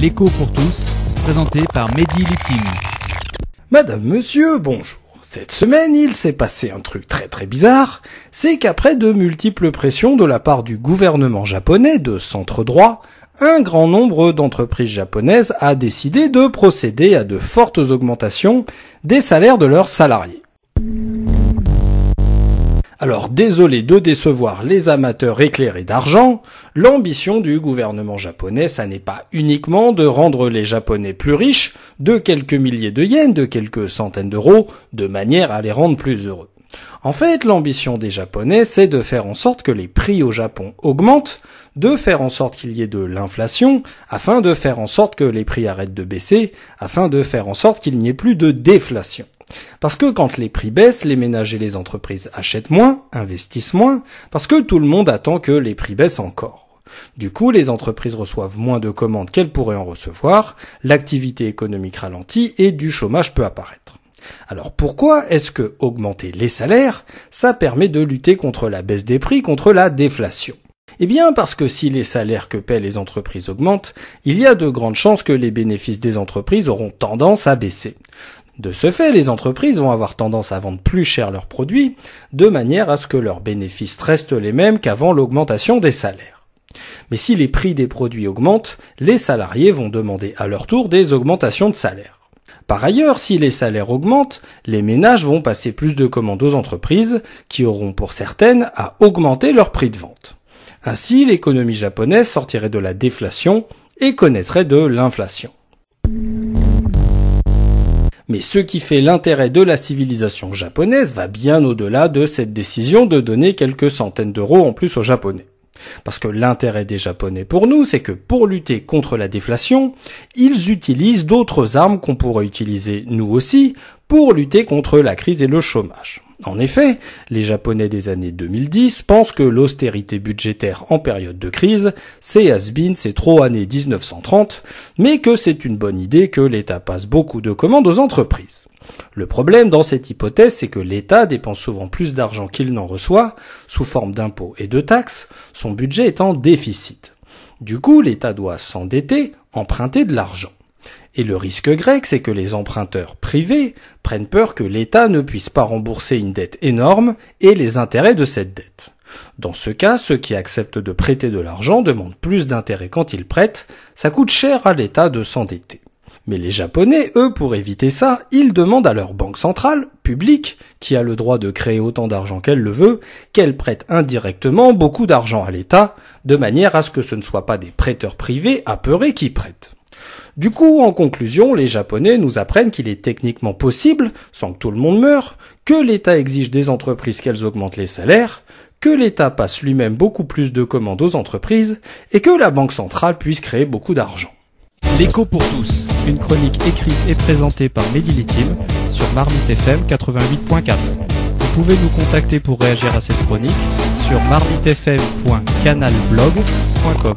L'écho pour tous, présenté par Mehdi Litim. Madame, monsieur, bonjour. Cette semaine, il s'est passé un truc très bizarre, c'est qu'après de multiples pressions de la part du gouvernement japonais de centre droit, un grand nombre d'entreprises japonaises a décidé de procéder à de fortes augmentations des salaires de leurs salariés. Alors désolé de décevoir les amateurs éclairés d'argent, l'ambition du gouvernement japonais, ça n'est pas uniquement de rendre les Japonais plus riches de quelques milliers de yens, de quelques centaines d'euros, de manière à les rendre plus heureux. En fait, l'ambition des Japonais, c'est de faire en sorte que les prix au Japon augmentent, de faire en sorte qu'il y ait de l'inflation, afin de faire en sorte que les prix arrêtent de baisser, afin de faire en sorte qu'il n'y ait plus de déflation. Parce que quand les prix baissent, les ménages et les entreprises achètent moins, investissent moins, parce que tout le monde attend que les prix baissent encore. Du coup, les entreprises reçoivent moins de commandes qu'elles pourraient en recevoir, l'activité économique ralentit et du chômage peut apparaître. Alors pourquoi est-ce que augmenter les salaires, ça permet de lutter contre la baisse des prix, contre la déflation ? Eh bien parce que si les salaires que paient les entreprises augmentent, il y a de grandes chances que les bénéfices des entreprises auront tendance à baisser. De ce fait, les entreprises vont avoir tendance à vendre plus cher leurs produits, de manière à ce que leurs bénéfices restent les mêmes qu'avant l'augmentation des salaires. Mais si les prix des produits augmentent, les salariés vont demander à leur tour des augmentations de salaire. Par ailleurs, si les salaires augmentent, les ménages vont passer plus de commandes aux entreprises, qui auront pour certaines à augmenter leur prix de vente. Ainsi, l'économie japonaise sortirait de la déflation et connaîtrait de l'inflation. Mais ce qui fait l'intérêt de la civilisation japonaise va bien au-delà de cette décision de donner quelques centaines d'euros en plus aux Japonais. Parce que l'intérêt des Japonais pour nous, c'est que pour lutter contre la déflation, ils utilisent d'autres armes qu'on pourrait utiliser nous aussi pour lutter contre la crise et le chômage. En effet, les Japonais des années 2010 pensent que l'austérité budgétaire en période de crise, c'est has-been, c'est trop années 1930, mais que c'est une bonne idée que l'État passe beaucoup de commandes aux entreprises. Le problème dans cette hypothèse, c'est que l'État dépense souvent plus d'argent qu'il n'en reçoit, sous forme d'impôts et de taxes, son budget est en déficit. Du coup, l'État doit s'endetter, emprunter de l'argent. Et le risque grec, c'est que les emprunteurs privés prennent peur que l'État ne puisse pas rembourser une dette énorme et les intérêts de cette dette. Dans ce cas, ceux qui acceptent de prêter de l'argent demandent plus d'intérêts quand ils prêtent, ça coûte cher à l'État de s'endetter. Mais les Japonais, eux, pour éviter ça, ils demandent à leur banque centrale, publique, qui a le droit de créer autant d'argent qu'elle le veut, qu'elle prête indirectement beaucoup d'argent à l'État, de manière à ce que ce ne soient pas des prêteurs privés apeurés qui prêtent. Du coup, en conclusion, les Japonais nous apprennent qu'il est techniquement possible, sans que tout le monde meure, que l'État exige des entreprises qu'elles augmentent les salaires, que l'État passe lui-même beaucoup plus de commandes aux entreprises, et que la banque centrale puisse créer beaucoup d'argent. L'écho pour tous, une chronique écrite et présentée par Mehdi Litim sur Marmite FM 88.4. Vous pouvez nous contacter pour réagir à cette chronique sur marmitefm.canalblog.com.